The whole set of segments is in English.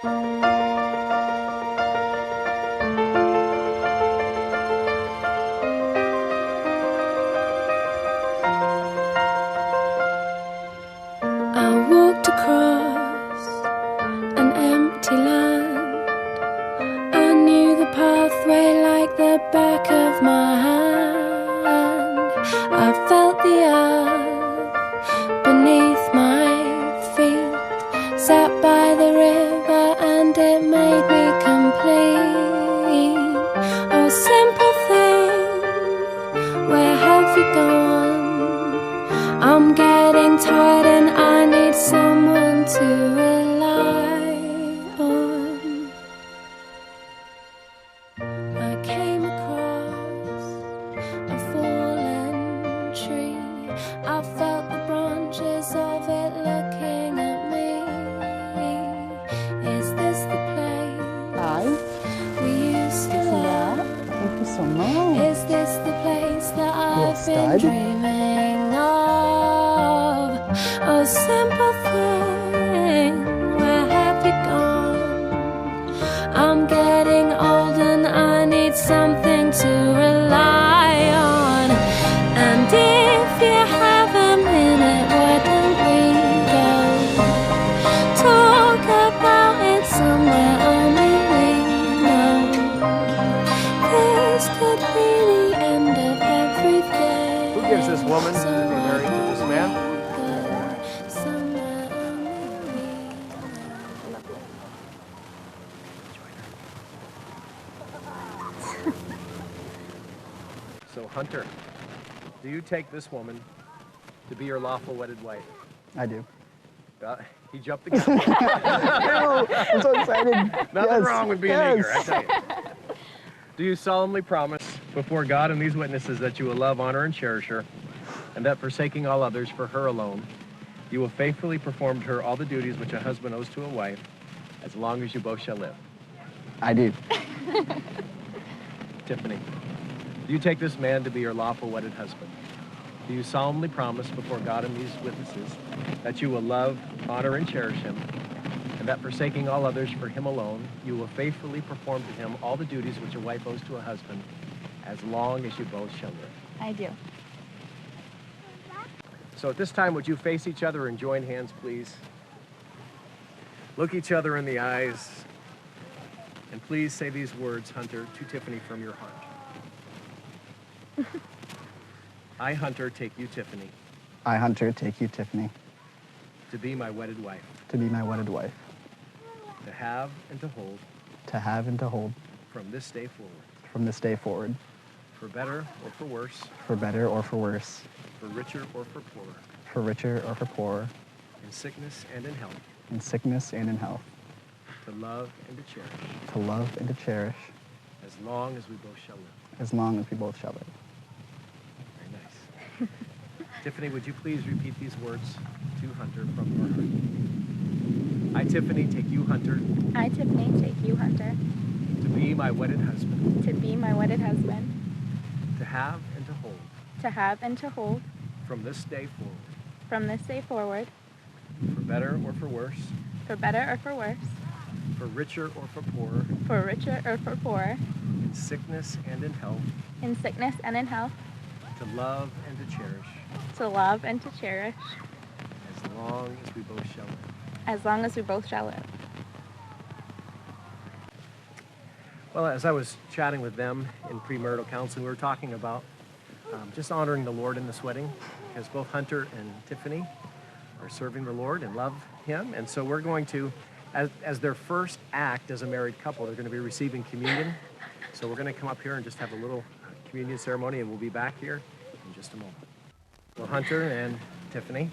I walked across an empty land. I knew the pathway like the back of my hand. I felt the earth beneath my feet, sat by the river and it made me complete. Oh, simple thing, where have you gone? I'm getting tired and I need someone to rely on. I came across a fallen tree. I felt the branches of it looking at me. Is this the place Hi. we used to love? Thank you so much. Is this the place that I've been stud. dreaming of? Oh, simple thing, where have you gone? I'm getting old and I need something to rely on. And if you have a minute, why don't we go talk about it somewhere only we know? This could be the end of everything. Who gives this woman to be married to this man? Somewhere only we know. So, Hunter, do you take this woman to be your lawful wedded wife? I do. He jumped the gun. No, I'm so excited. Nothing wrong with being eager, I tell you. Do you solemnly promise before God and these witnesses that you will love, honor, and cherish her, and that forsaking all others for her alone, you will faithfully perform to her all the duties which a husband owes to a wife, as long as you both shall live? I do. Tiffany, do you take this man to be your lawful wedded husband? Do you solemnly promise before God and these witnesses that you will love, honor, and cherish him, and that forsaking all others for him alone, you will faithfully perform to him all the duties which a wife owes to a husband, as long as you both shall live? I do. So at this time, would you face each other and join hands, please? Look each other in the eyes, and please say these words, Hunter, to Tiffany from your heart. I, Hunter, take you, Tiffany, I, Hunter, take you, Tiffany, to be my wedded wife, to be my wedded wife, to have and to hold to have and to hold from this day forward, from this day forward, for better or for worse, for better or for worse, for richer or for poorer, for richer or for poorer, in sickness and in health, in sickness and in health, to love and to cherish, to love and to cherish, as long as we both shall live. as long as we both shall live. Very nice. Tiffany, would you please repeat these words to Hunter from your heart? I, Tiffany, take you, Hunter, I, Tiffany, take you, Hunter, to be my wedded husband, to be my wedded husband, to have and to hold to have and to hold from this day forward, from this day forward, for better or for worse, for better or for worse, for richer or for poorer, for richer or for poorer, in sickness and in health, in sickness and in health, to love and to cherish, to love and to cherish, as long as we both shall live. as long as we both shall live. Well, as I was chatting with them in premarital counseling, we were talking about just honoring the Lord in this wedding, because both Hunter and Tiffany are serving the Lord and love him. And so we're going to, as their first act as a married couple, they're going to be receiving communion. So we're going to come up here and just have a little communion ceremony, and we'll be back here in just a moment. Well, Hunter and Tiffany,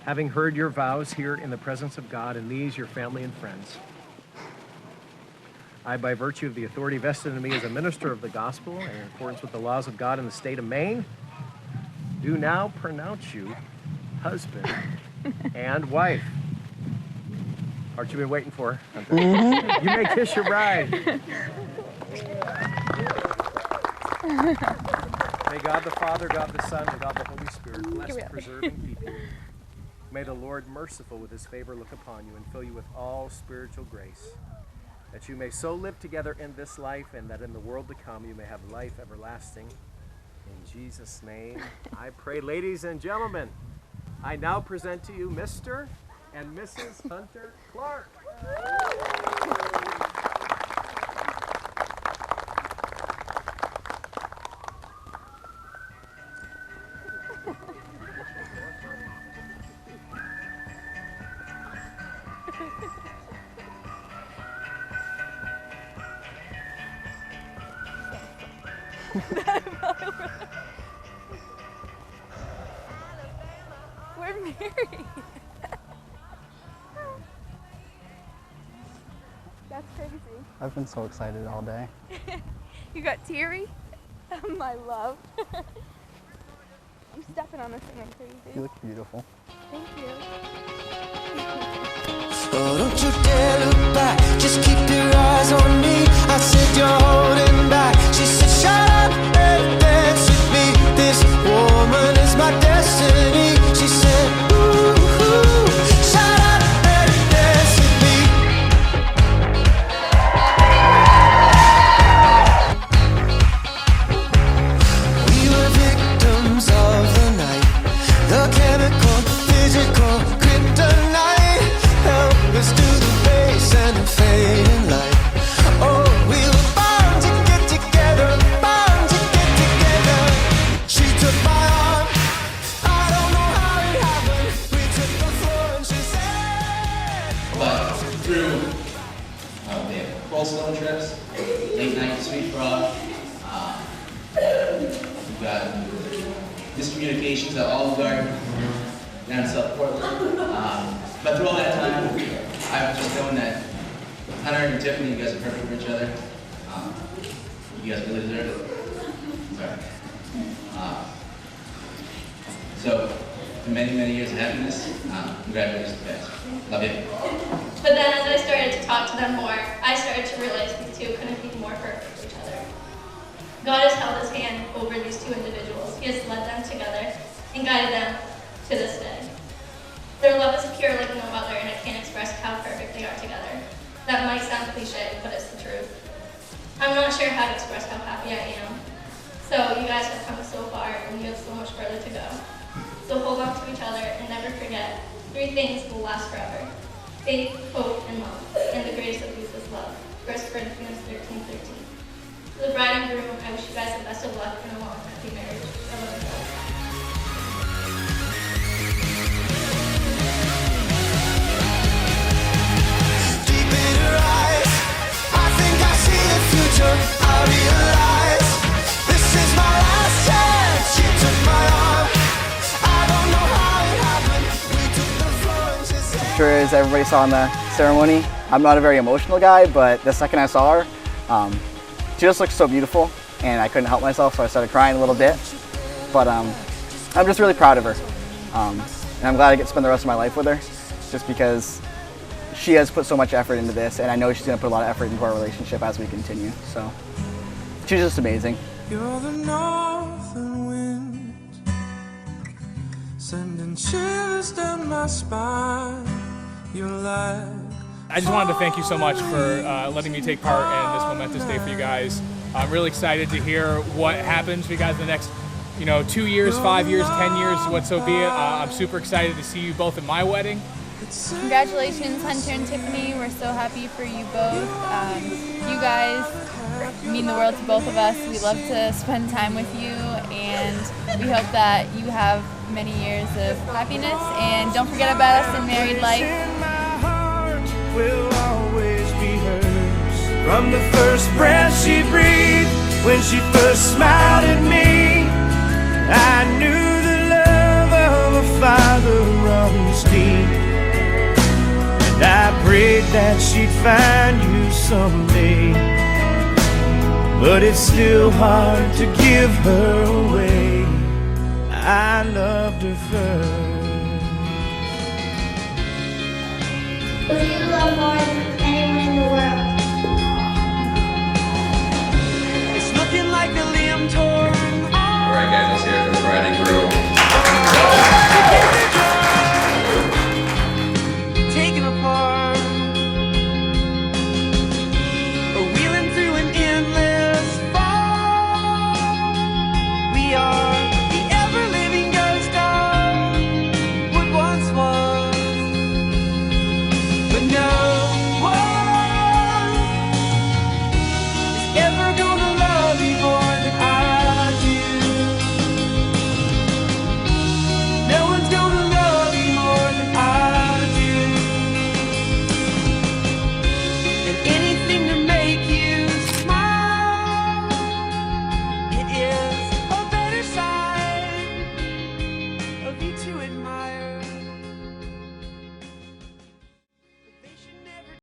having heard your vows here in the presence of God and these, your family and friends, I, by virtue of the authority vested in me as a minister of the gospel and in accordance with the laws of God in the state of Maine, do now pronounce you husband and wife. Aren't you been waiting for, Hunter? You may kiss your bride. May God the Father, God the Son, and God the Holy Spirit bless, preserve, and keep you. May the Lord, merciful with his favor, look upon you and fill you with all spiritual grace, that you may so live together in this life and that in the world to come you may have life everlasting. In Jesus' name, I pray. Ladies and gentlemen, I now present to you Mr. and Mrs. Hunter Clark. We're married. That's crazy. I've been so excited all day. You got teary? My love. I'm stepping on this thing like crazy. You look beautiful. Thank you. Oh, don't you dare look back, just keep your eyes on me. I said you're holding back. She said shut up and dance with me. This woman is my destiny. She said ooh, ooh, shut up and dance with me. We were victims of the night, the chemical, physical, kryptonite. Help us to the base and the fading light. Oh, we were bound to get together, bound to get together. She took my arm, I don't know how it happened. We took the floor and she said. But through the Cold Stone trips, late night sweet frog, we've got miscommunications at Olive Garden down in South Portland. But through all that time, I've just known that Hunter and Tiffany, you guys are perfect for each other. You guys really deserve it. Sorry. So, for many, many years of happiness, congratulations, guys. Love you. But then as I started to talk to them more, I started to realize these two couldn't be more perfect for each other. God has held his hand over these two individuals. He has led them together and guided them to this day. Their love is pure like no other, and I can't express how perfect they are together. That might sound cliche, but it's the truth. I'm not sure how to express how happy I am. So you guys have come so far, and you have so much further to go. So hold on to each other and never forget, 3 things will last forever: faith, hope, and love. And the greatest of these is love. 1 Corinthians 13:13. To the bride and groom, I wish you guys the best of luck in a long, happy marriage. I love you both. I realize this is my last chance. She took my arm. I don't know how it happened. We took the floor and she said. Sure, as everybody saw in the ceremony, I'm not a very emotional guy, but the second I saw her, she just looked so beautiful, and I couldn't help myself, so I started crying a little bit. But I'm just really proud of her, and I'm glad I get to spend the rest of my life with her, just because she has put so much effort into this, and I know she's going to put a lot of effort into our relationship as we continue. So she's just amazing. You're the northern wind, sending chills down my spine. You're like I just wanted to thank you so much for letting me take part in this momentous day for you guys. I'm really excited to hear what happens for you guys in the next 2 years, 5 years, 10 years, what so be it. I'm super excited to see you both at my wedding. Congratulations, Hunter and Tiffany. We're so happy for you both. You guys mean the world to both of us. We love to spend time with you, and we hope that you have many years of happiness. And don't forget about us in married life. Will always be hers. From the first breath she breathed, when she first smiled at me, I knew the love of a father runs deep. And I prayed that she'd find you someday, but it's still hard to give her away. I loved her first. Who do you love more than anyone in the world? It's looking like a Liam torn. All right, guys, let's hear it for the bride and groom.